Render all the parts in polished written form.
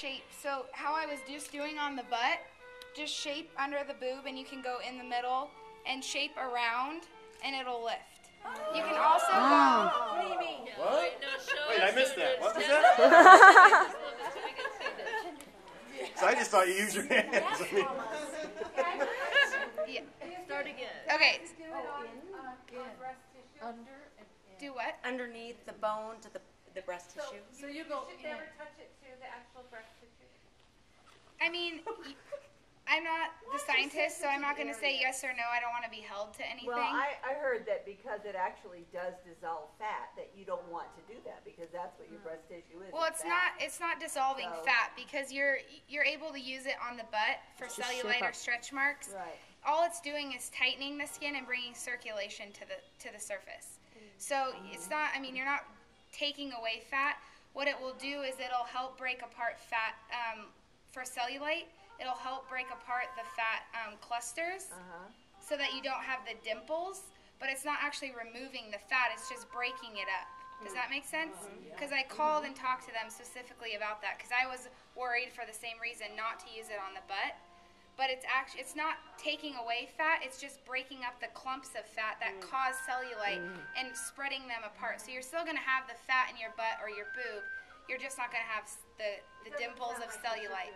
shape. So how I was just doing on the butt, just shape under the boob, and you can go in the middle and shape around, and it'll lift. You can also go. What do you mean? What? Wait, I missed that. What was that? So I just thought you used your hands. Yeah. Start again. Okay. Under and in. Do what? Underneath the bone to the breast tissue. So you go should never touch it to the actual breast tissue. I mean, I'm not the scientist, so I'm not going to say yes or no. I don't want to be held to anything. Well, I heard that because it actually does dissolve fat, that you don't want to do that because that's what your breast tissue is. Well, it's not dissolving fat because you're able to use it on the butt for cellulite or stretch marks. Right. All it's doing is tightening the skin and bringing circulation to the surface. So it's not. I mean, you're not taking away fat. What it will do is it'll help break apart fat for cellulite. It'll help break apart the fat clusters so that you don't have the dimples, but it's not actually removing the fat, it's just breaking it up. Does that make sense? Because I called and talked to them specifically about that because I was worried for the same reason not to use it on the butt. But it's not taking away fat, it's just breaking up the clumps of fat that cause cellulite and spreading them apart. So you're still going to have the fat in your butt or your boob, you're just not going to have the dimples of cellulite.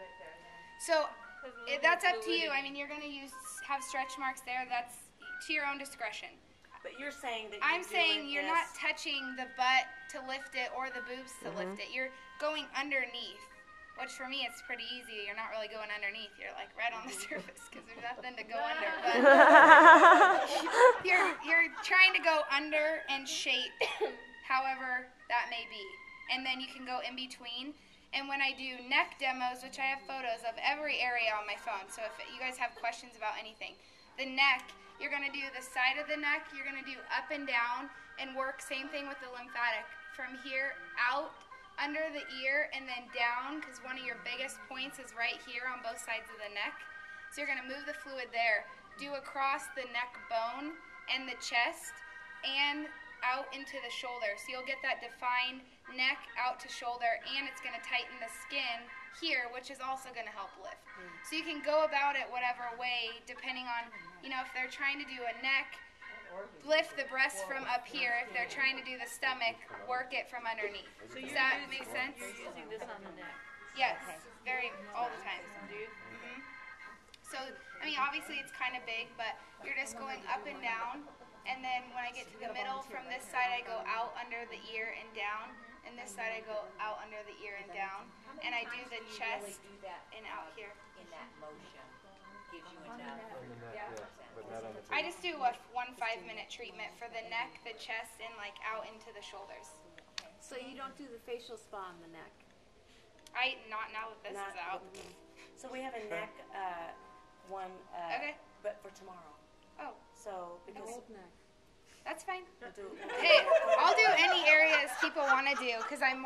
So that's up to you. I mean, you're going to have stretch marks there. That's to your own discretion. But you're saying that I'm saying you're not touching the butt to lift it or the boobs to lift it. You're going underneath, which for me it's pretty easy. You're not really going underneath. You're like right on the surface because there's nothing to go under. But you're trying to go under and shape, however that may be, and then you can go in between. And when I do neck demos, which I have photos of every area on my phone, so if you guys have questions about anything, the neck, you're going to do the side of the neck, you're going to do up and down, and work same thing with the lymphatic. From here out, under the ear, and then down, because one of your biggest points is right here on both sides of the neck. So you're going to move the fluid there. Do across the neck bone and the chest, and out into the shoulder. So you'll get that defined neck out to shoulder, and it's going to tighten the skin here, which is also going to help lift. So you can go about it whatever way, depending on, if they're trying to do a neck, lift the breast from up here. If they're trying to do the stomach, work it from underneath. So Does that make sense? You're using this on the neck. Yes, all the time. So, I mean, obviously it's kind of big, but you're just going up and down. And then when I get to the middle, from this side I go out under the ear and down, and this side I go out under the ear and down, and I do the chest and out here. In that motion gives you enough. I just do a 1 5-minute treatment for the neck, the chest, and like out into the shoulders. So you don't do the facial spa on the neck? Not now that this is out. So we have a neck one, but for tomorrow. Oh. So because That's fine. we'll do, Hey, I'll do any areas people want to do because I'm